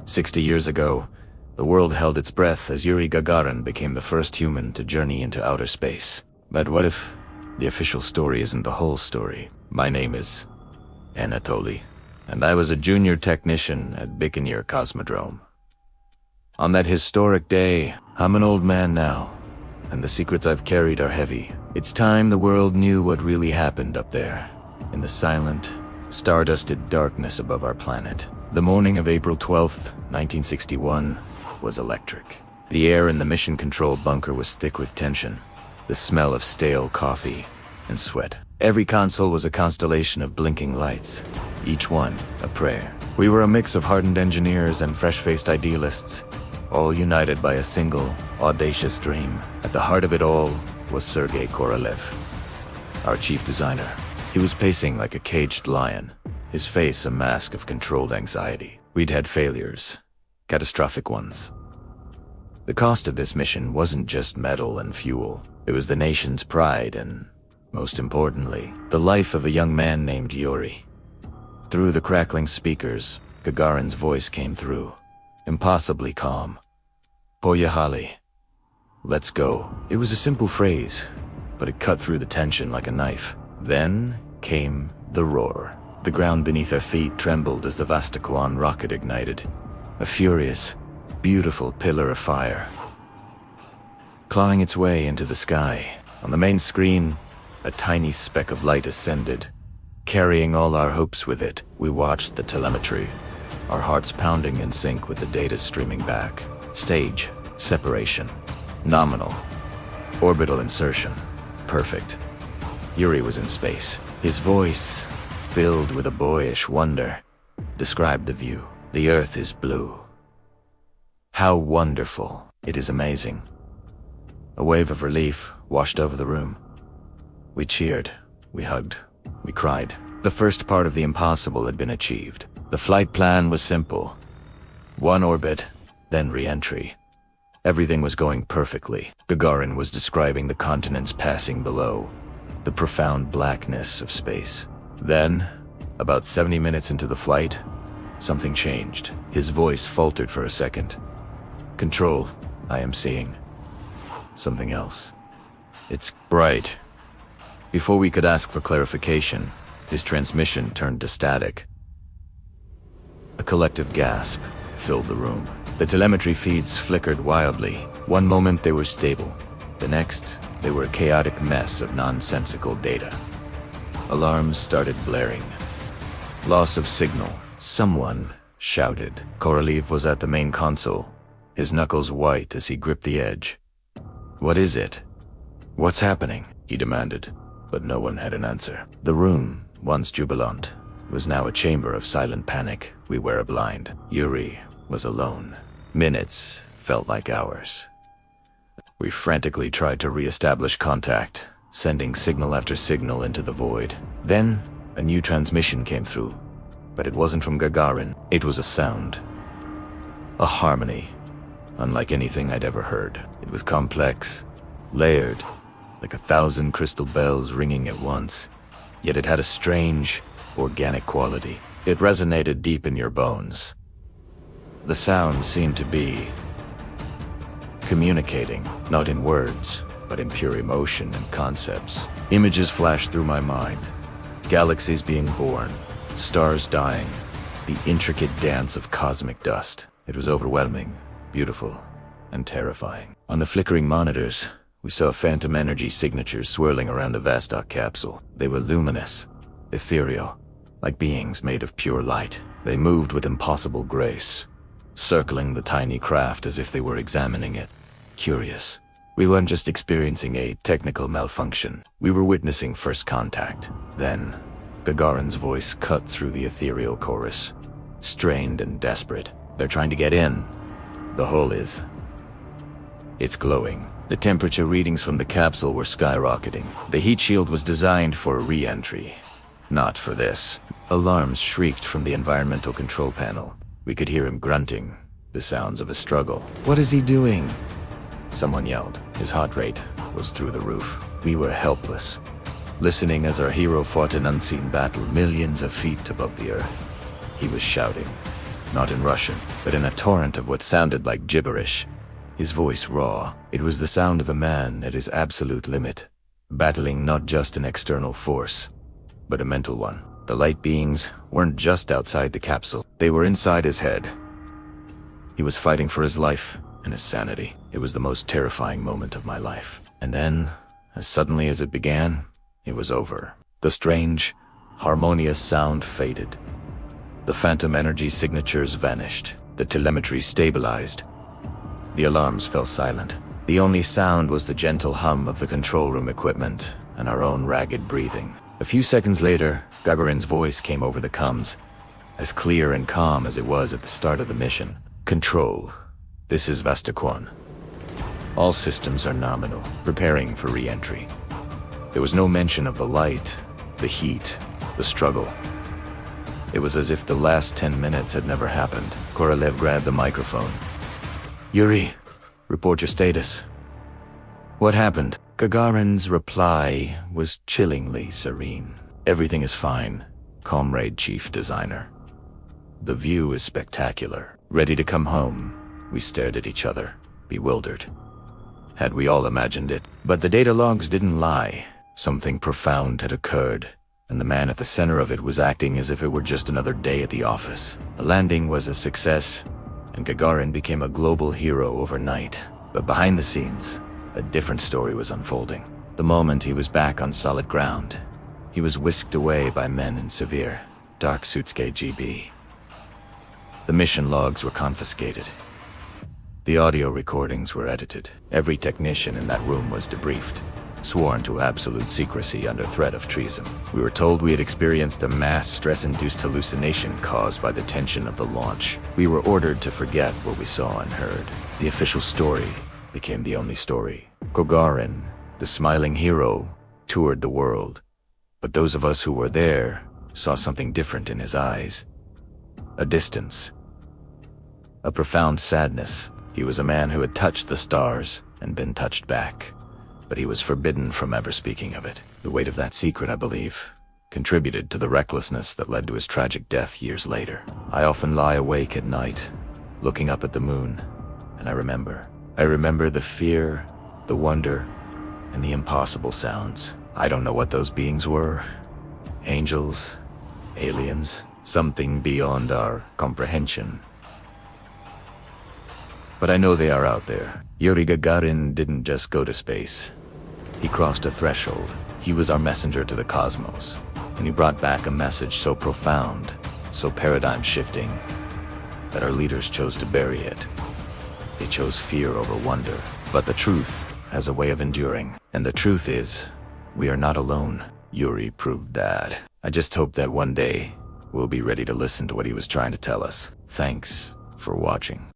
60 years ago, the world held its breath as Yuri Gagarin became the first human to journey into outer space. But what if the official story isn't the whole story? My name is Anatoly, and I was a junior technician at Baikonur Cosmodrome. On that historic day, I'm an old man now, and the secrets I've carried are heavy. It's time the world knew what really happened up there, in the silent, star-dusted darkness above our planet. The morning of April 12th, 1961, was electric. The air in the mission control bunker was thick with tension, the smell of stale coffee and sweat. Every console was a constellation of blinking lights, each one a prayer. We were a mix of hardened engineers and fresh-faced idealists, all united by a single, audacious dream. At the heart of it all was Sergei Korolev, our chief designer. He was pacing like a caged lion, his face a mask of controlled anxiety. We'd had failures, catastrophic ones. The cost of this mission wasn't just metal and fuel. It was the nation's pride and, most importantly, the life of a young man named Yuri. Through the crackling speakers, Gagarin's voice came through, impossibly calm. "Poyahali. Let's go." It was a simple phrase, but it cut through the tension like a knife. Then came the roar. The ground beneath our feet trembled as the Vostok-1 rocket ignited, a furious, beautiful pillar of fire, clawing its way into the sky. On the main screen, a tiny speck of light ascended, carrying all our hopes with it. We watched the telemetry, our hearts pounding in sync with the data streaming back. Stage, separation, nominal, orbital insertion, perfect. Yuri was in space. His voice, filled with a boyish wonder, described the view. "The Earth is blue. How wonderful. It is amazing." A wave of relief washed over the room. We cheered, we hugged, we cried. The first part of the impossible had been achieved. The flight plan was simple. One orbit, then re-entry. Everything was going perfectly. Gagarin was describing the continents passing below, the profound blackness of space. Then, about 70 minutes into the flight, something changed. His voice faltered for a second. "Control, I am seeing something else. It's bright." Before we could ask for clarification, his transmission turned to static. A collective gasp filled the room. The telemetry feeds flickered wildly. One moment they were stable. The next, they were a chaotic mess of nonsensical data. Alarms started blaring. Loss of signal. Someone shouted. Korolev was at the main console, his knuckles white as he gripped the edge. "What is it? What's happening?" he demanded, but no one had an answer. The room, once jubilant, was now a chamber of silent panic. We were blind. Yuri was alone. Minutes felt like hours. We frantically tried to re-establish contact, sending signal after signal into the void. Then, a new transmission came through, but it wasn't from Gagarin. It was a sound. A harmony, unlike anything I'd ever heard. It was complex, layered, like 1,000 crystal bells ringing at once. Yet it had a strange, organic quality. It resonated deep in your bones. The sound seemed to be communicating, not in words, but in pure emotion and concepts. Images flashed through my mind. Galaxies being born, stars dying, the intricate dance of cosmic dust. It was overwhelming, beautiful, and terrifying. On the flickering monitors, we saw phantom energy signatures swirling around the Vostok capsule. They were luminous, ethereal, like beings made of pure light. They moved with impossible grace, circling the tiny craft as if they were examining it. Curious. We weren't just experiencing a technical malfunction. We were witnessing first contact. Then, Gagarin's voice cut through the ethereal chorus, strained and desperate. "They're trying to get in. The hole is. It's glowing." The temperature readings from the capsule were skyrocketing. The heat shield was designed for re-entry, not for this. Alarms shrieked from the environmental control panel. We could hear him grunting, the sounds of a struggle. "What is he doing?" someone yelled. His heart rate was through the roof. We were helpless, listening as our hero fought an unseen battle millions of feet above the earth. He was shouting, not in Russian, but in a torrent of what sounded like gibberish. His voice raw. It was the sound of a man at his absolute limit, battling not just an external force, but a mental one. The light beings weren't just outside the capsule, they were inside his head. He was fighting for his life and his sanity. It was the most terrifying moment of my life. And then, as suddenly as it began, it was over. The strange, harmonious sound faded. The phantom energy signatures vanished. The telemetry stabilized. The alarms fell silent. The only sound was the gentle hum of the control room equipment and our own ragged breathing. A few seconds later, Gagarin's voice came over the comms, as clear and calm as it was at the start of the mission. Control. This is Vostok-1. All systems are nominal, preparing for re-entry. There was no mention of the light, the heat, the struggle. It was as if the last 10 minutes had never happened. Korolev grabbed the microphone. Yuri, report your status. What happened? Gagarin's reply was chillingly serene. Everything is fine, Comrade Chief Designer. The view is spectacular. Ready to come home, we stared at each other, bewildered. Had we all imagined it? But the data logs didn't lie. Something profound had occurred, and the man at the center of it was acting as if it were just another day at the office. The landing was a success, and Gagarin became a global hero overnight. But behind the scenes, a different story was unfolding. The moment he was back on solid ground, he was whisked away by men in severe, dark suits KGB. The mission logs were confiscated. The audio recordings were edited. Every technician in that room was debriefed, sworn to absolute secrecy under threat of treason. We were told we had experienced a mass stress-induced hallucination caused by the tension of the launch. We were ordered to forget what we saw and heard. The official story became the only story. Gagarin, the smiling hero, toured the world. But those of us who were there saw something different in his eyes. A distance. A profound sadness. He was a man who had touched the stars and been touched back. But he was forbidden from ever speaking of it. The weight of that secret, I believe, contributed to the recklessness that led to his tragic death years later. I often lie awake at night, looking up at the moon, and I remember the fear, the wonder, and the impossible sounds. I don't know what those beings were. Angels, aliens, something beyond our comprehension. But I know they are out there. Yuri Gagarin didn't just go to space. He crossed a threshold. He was our messenger to the cosmos. And he brought back a message so profound, so paradigm-shifting, that our leaders chose to bury it. They chose fear over wonder. But the truth has a way of enduring. And the truth is, we are not alone. Yuri proved that. I just hope that one day, we'll be ready to listen to what he was trying to tell us. Thanks for watching.